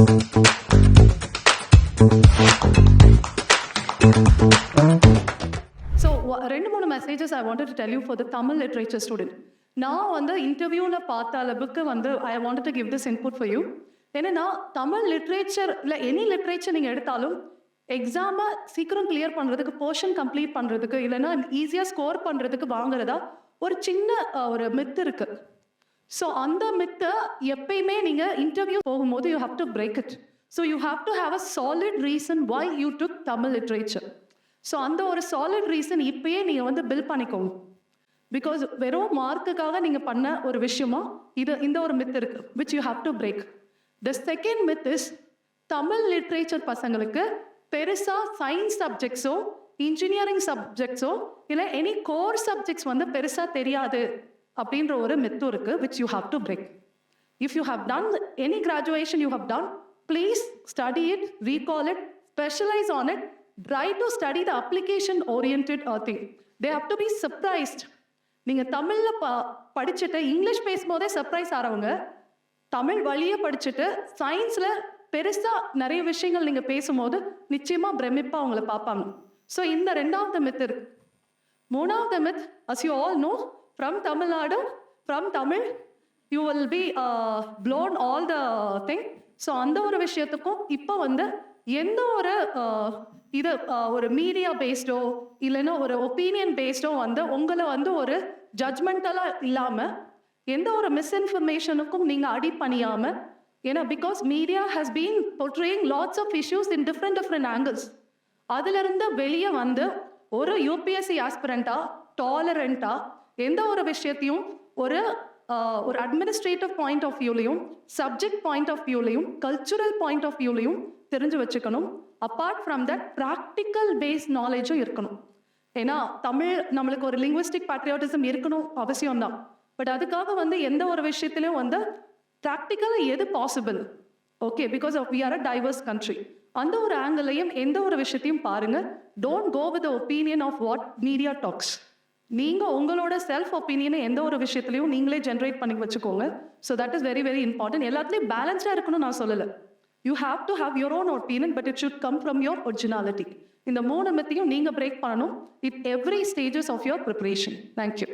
So, ரெண்டு மூணு messages I wanted to tell you for the Tamil literature student. நான் வந்து இன்டர்வியூவில் பார்த்த அளவுக்கு வந்து I wanted to give this input for you. ஏன்னா தமிழ் லிட்ரேச்சர் இல்லை எனி லிட்ரேச்சர் நீங்கள் எடுத்தாலும் எக்ஸாமை சீக்கிரம் கிளியர் பண்ணுறதுக்கு, போர்ஷன் கம்ப்ளீட் பண்ணுறதுக்கு, இல்லைன்னா ஈஸியாக ஸ்கோர் பண்ணுறதுக்கு வாங்குறதா ஒரு சின்ன ஒரு மித்து இருக்கு. ஸோ அந்த மித்தை எப்பயுமே நீங்கள் இன்டர்வியூ போகும்போது you have to break it. So you have to have a solid reason why you took Tamil literature. So அந்த ஒரு சாலிட் ரீசன் இப்பயே நீங்கள் வந்து பில்ட் பண்ணிக்கோங்க. பிகாஸ் வெறும் மார்க்குக்காக நீங்கள் பண்ண ஒரு விஷயமா இந்த ஒரு மித் இருக்கு which you have to break. The second myth is Tamil literature பசங்களுக்கு பெருசாக சயின்ஸ் சப்ஜெக்ட்ஸோ இன்ஜினியரிங் சப்ஜெக்ட்ஸோ இல்லை எனி கோர் சப்ஜெக்ட்ஸ் வந்து பெருசாக தெரியாது அப்படின்ற ஒரு மித்தும் இருக்கு which you have to break. If you have done any graduation you have done, please study it, recall it, specialize on it, try to study the application oriented thing. They have to be surprised. நீங்கள் தமிழில் படிச்சுட்டு English பேசும்போதே surprise ஆகிறவங்க Tamil வழியே படிச்சுட்டு சயின்ஸில் பெருசாக நிறைய விஷயங்கள் நீங்கள் பேசும்போது நிச்சயமாக பிரமிப்பாக அவங்கள பார்ப்பாங்க. ஸோ இந்த ரெண்டாவது மித் இருக்கு. மூணாவது myth, as you all know, from Tamil Nadu, from Tamil you will be blown all the thing. So அந்த ஒரு விஷயத்துக்கும் இப்போ வந்து எந்த ஒரு ஒரு மீடியா பேஸ்டோ இல்லைன்னா ஒரு ஒப்பீனியன் பேஸ்டோ வந்து உங்களை வந்து ஒரு ஜட்மெண்டலாக இல்லாமல் எந்த ஒரு மிஸ்இன்ஃபர்மேஷனுக்கும் நீங்கள் அடி பண்ணியாமல், ஏன்னா because media has been portraying lots of issues in different angles. அதிலிருந்து வெளியே வந்து ஒரு யூபிஎஸ்சி ஆஸ்பிரண்ட்டாக டாலரண்ட்டாக எந்த ஒரு விஷயத்தையும் ஒரு அட்மினிஸ்ட்ரேட்டிவ் பாயிண்ட் ஆஃப் வியூலையும் சப்ஜெக்ட் பாயிண்ட் ஆஃப் வியூலையும் கல்ச்சுரல் பாயிண்ட் ஆஃப் வியூலையும் தெரிஞ்சு வச்சுக்கணும். Apart from that practical based நாலேஜும் இருக்கணும். ஏன்னா தமிழ் நம்மளுக்கு ஒரு லிங்குவிஸ்டிக் பேட்ரியாட்டிசம் இருக்கணும் அவசியம்தான். பட் அதுக்காக வந்து எந்த ஒரு விஷயத்திலையும் வந்து ப்ராக்டிக்கலாக எது possible, okay, because of we are a diverse country, அந்த ஒரு ஆங்கிளையும் எந்த ஒரு விஷயத்தையும் பாருங்க. Don't go with opinion of what media talks. நீங்கள் உங்களோட செல்ஃப் ஒப்பீனியனை எந்த ஒரு விஷயத்துலையும் நீங்களே ஜென்ரேட் பண்ணி வச்சுக்கோங்க. So that is very very important. எல்லாத்துலேயும் பேலன்ஸ்டாக இருக்கணும்னு நான் சொல்லலை. You have to have your own opinion, but it should come from your originality. இந்த மூணு மெத்தையும் நீங்கள் பிரேக் பண்ணணும் it every stages of your preparation. Thank you.